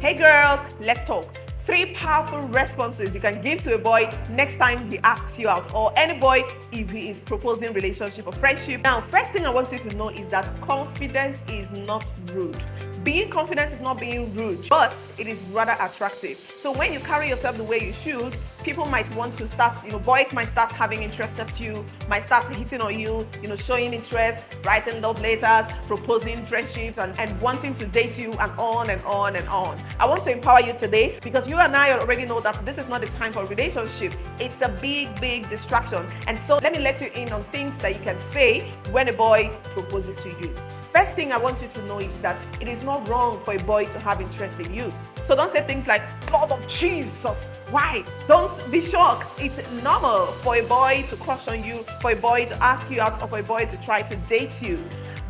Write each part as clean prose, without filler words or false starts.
Hey girls, let's talk. 3 powerful responses you can give to a boy next time he asks you out, or any boy if he is proposing relationship or friendship. Now, first thing I want you to know is that confidence is not rude. Being confident is not being rude, but it is rather attractive. So when you carry yourself the way you should, people might want to start, boys might start having interest at you, might start hitting on you, showing interest, writing love letters, proposing friendships, and wanting to date you, and on and on and on. I want to empower you today because you and I already know that this is not the time for a relationship. It's a big distraction. And so let me let you in on things that you can say when a boy proposes to you. First thing I want you to know is that it is not wrong for a boy to have interest in you. So don't say things like, Lord of Jesus, why? Don't be shocked. It's normal for a boy to crush on you, for a boy to ask you out, or for a boy to try to date you.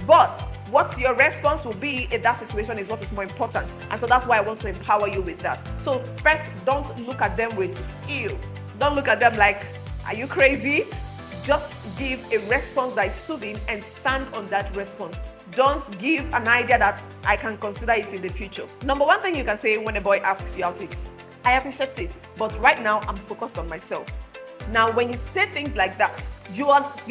But what your response will be in that situation is what is more important. And so that's why I want to empower you with that. So first, don't look at them with ew. Don't look at them like, are you crazy? Just give a response that is soothing and stand on that response. Don't give an idea that I can consider it in the future. Number one thing you can say when a boy asks you out is, I appreciate it, but right now I'm focused on myself. Now, when you say things like that, you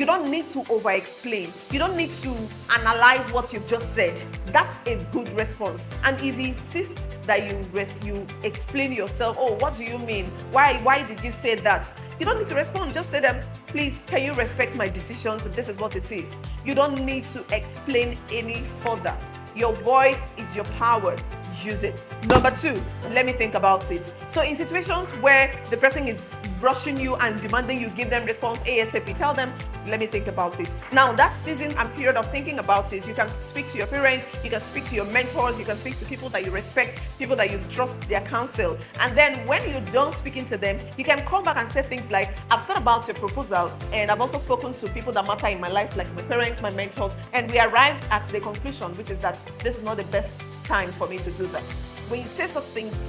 don't need to over-explain. You don't need to analyze what you've just said. That's a good response. And if he insists that you explain yourself, oh, what do you mean? Why did you say that? You don't need to respond. Just say them, please, can you respect my decisions? This is what it is. You don't need to explain any further. Your voice is your power. Use it. Number 2, let me think about it. So in situations where the person is rushing you and demanding you give them response ASAP, tell them, let me think about it. Now, that season and period of thinking about it, you can speak to your parents, you can speak to your mentors, you can speak to people that you respect, people that you trust their counsel. And then when you're done speaking to them, you can come back and say things like, I've thought about your proposal, and I've also spoken to people that matter in my life, like my parents, my mentors, and we arrived at the conclusion, which is that this is not the best time for me to do that. When you say such things,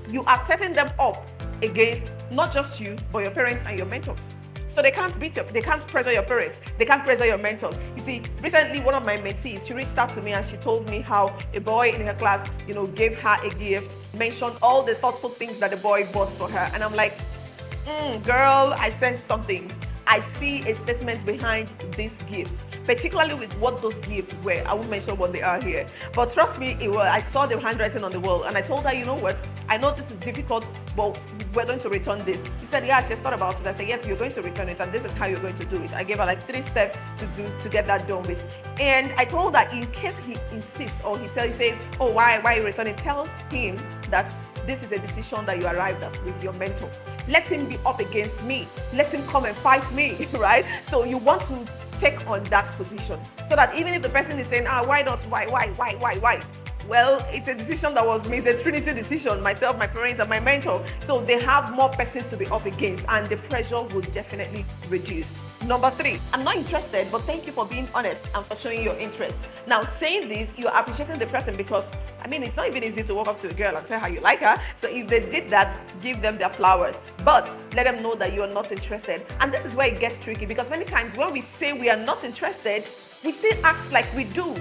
you are setting them up against not just you, but your parents and your mentors. So they can't they can't pressure your parents, they can't pressure your mentors. You see, recently one of my mentees, she reached out to me and she told me how a boy in her class, gave her a gift, mentioned all the thoughtful things that the boy bought for her. And I'm like, girl, I sense something. I see a statement behind this gift, particularly with what those gifts were. I won't mention what they are here, but trust me, I saw the handwriting on the wall, and I told her, you know what? I know this is difficult, but we're going to return this. She said, yeah, she's thought about it. I said, yes, you're going to return it, and this is how you're going to do it. I gave her like 3 steps to get that done with. And I told her, in case he insists or he says, oh, why you return it? Tell him that this is a decision that you arrived at with your mentor. Let him be up against me. Let him come and fight me, right? So you want to take on that position so that even if the person is saying, why not? Why? Well, it's a decision that was made, it's a Trinity decision, myself, my parents, and my mentor. So they have more persons to be up against, and the pressure would definitely reduce. Number 3, I'm not interested, but thank you for being honest and for showing your interest. Now, saying this, you're appreciating the person because, it's not even easy to walk up to a girl and tell her you like her. So if they did that, give them their flowers, but let them know that you're not interested. And this is where it gets tricky, because many times when we say we are not interested, we still act like we do.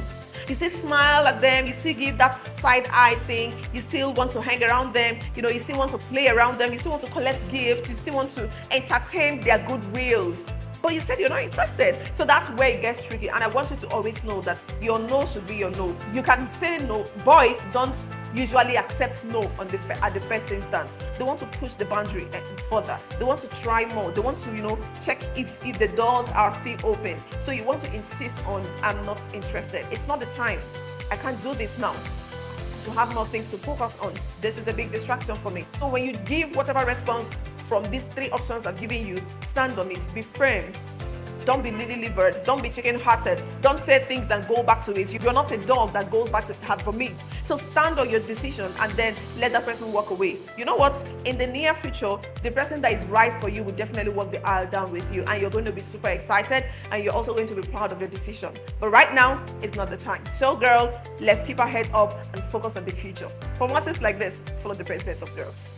You still smile at them, you still give that side eye thing, you still want to hang around them, you still want to play around them, you still want to collect gifts, you still want to entertain their good wills. But you said you're not interested. So that's where it gets tricky. And I want you to always know that your no should be your no. You can say no. Boys don't usually accept no at the first instance. They want to push the boundary further. They want to try more. They want to, check if the doors are still open. So you want to insist on, I'm not interested. It's not the time. I can't do this now. To have more things to focus on. This is a big distraction for me. So when you give whatever response from these 3 options I've given you, stand on it, be firm. Don't be lily-livered, don't be chicken-hearted, don't say things and go back to it. You're not a dog that goes back to have vomit. So stand on your decision and then let that person walk away. You know what? In the near future, the person that is right for you will definitely walk the aisle down with you, and you're going to be super excited, and you're also going to be proud of your decision. But right now, it's not the time. So girl, let's keep our heads up and focus on the future. For more tips like this, follow the President of Girls.